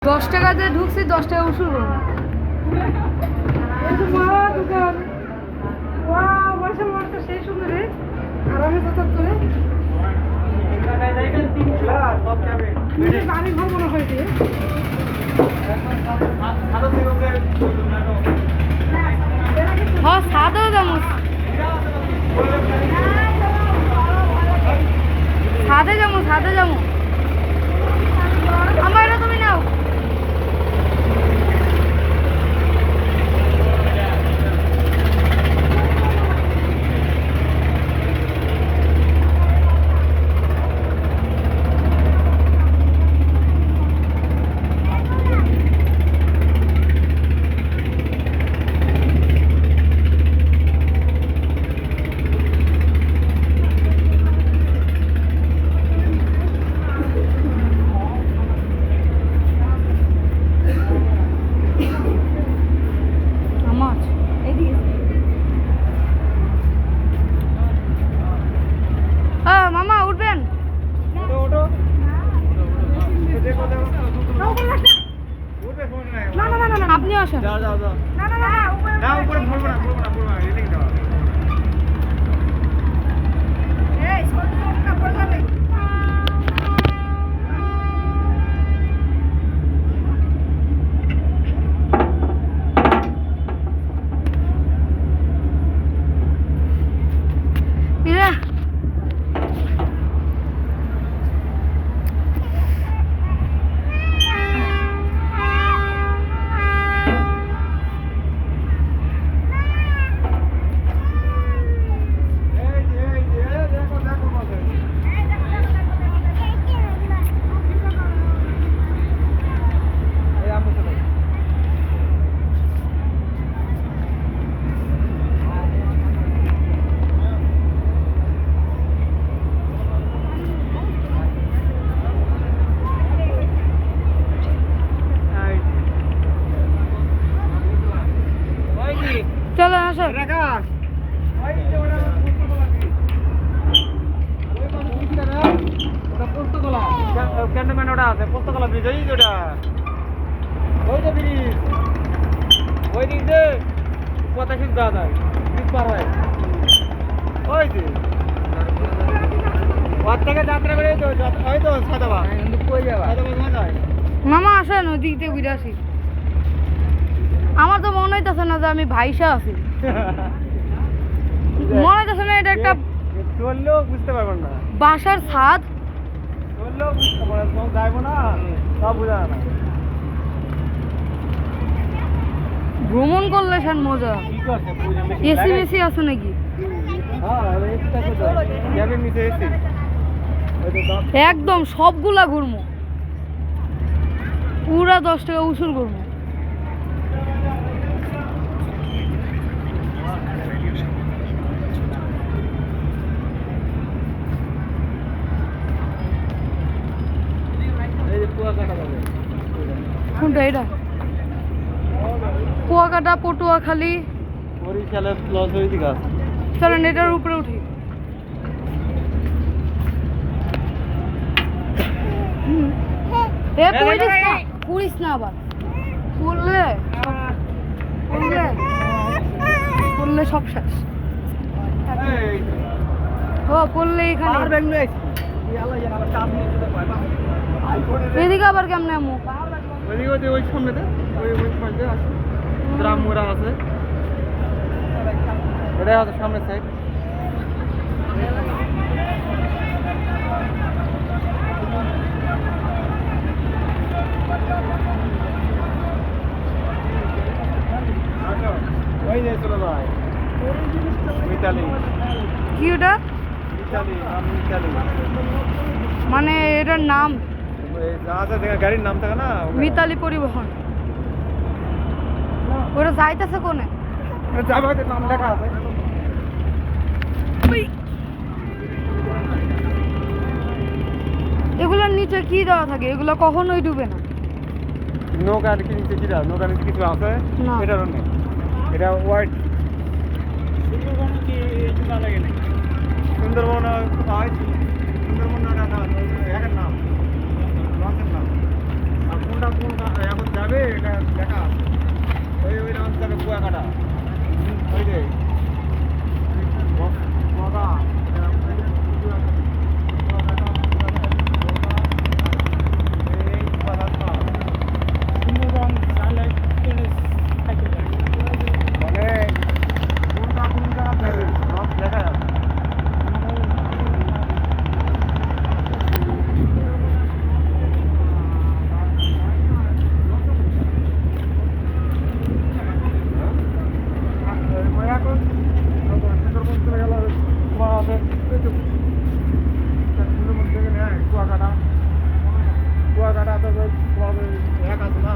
10 টাকাতে ঢুকছি, 10 টাকা উসুল করবো। দোকান সেই সুন্দর রে, আরামে যাতায়াত করে বাড়ি ঘর মনে হয় দিয়ে হ্যাঁ সাদা যেমন সাদা যেমন আমার এটা তুমি নাও। মামা উঠবেন? আপনি আসেন। চলো আসো। পোস্তকলা ব্রিজ ওটা ওই যে ব্রিজ ওই দিক যে পঁচাশি দাদা ব্রিজ পার হয় ওই যে ওর থেকে যাত্রা করে ওই তো সাদাবা কই যাবা মামা আসেন ওই দিক দিয়ে ঘুরে আসি। আমার তো মনে হইতেছে না যে আমি ভাইসা আছি, মনে হইতেছে না এটা একটা চললেও বুঝতে পারবেন না, বাসার ছাদ চললেও বুঝতে পারবেন না, যাইবো না সব বোঝা না। ভ্রমণ করলে সেন মজা। এসি মেসি আছে নাকি? একদম সবগুলা ঘুরবো, পুরা 10 টাকা উসুল করবো। কোনটা এটা? কুয়াকাটা, পটুয়াখালী, বরিশালের প্লাস ওই দিকে আছে। চলেন এটার উপরে উঠি। পুড়িস না আবার, পড়লে সব শেষ। ও পড়লে এখানে এদিকে আবার কেমনে আমু? ওই সামনেতে গ্রাম মোড়া আছে, এটাই আছে সামনের সাইড। ওই যে চলো ভাই মিতালি। কি ওটা? মিতালি, মিতালি মানে এটার নাম? গাড়ির নাম থাকে না মিতালি পরিবহন। ওটা যাইতেছে কোনে? নাম লেখা আছে। এগুলোর নিচে কি দেওয়া থাকে? এগুলো কখনোই ডুবে না। নৌকা নিচে কিরা, নৌকা নিচে কিছু আছে না, এটারও নেই, এটা হোয়াইট। সুন্দরবন সুন্দরবন নাম কোনটা কোন এখন যাবে এটা দেখা আছে। ওই রাউন্ড যাবে কুয়াকাটা ওই যে বগা মানে কোনটা কোন জায়গা যাবে সব দেখা যাবে। এখন সুন্দরবন চলে গেল তোমার আছে সুন্দরবন থেকে নেয় কুয়াকাটা কুয়াকাটা তো তোমার এক আছে না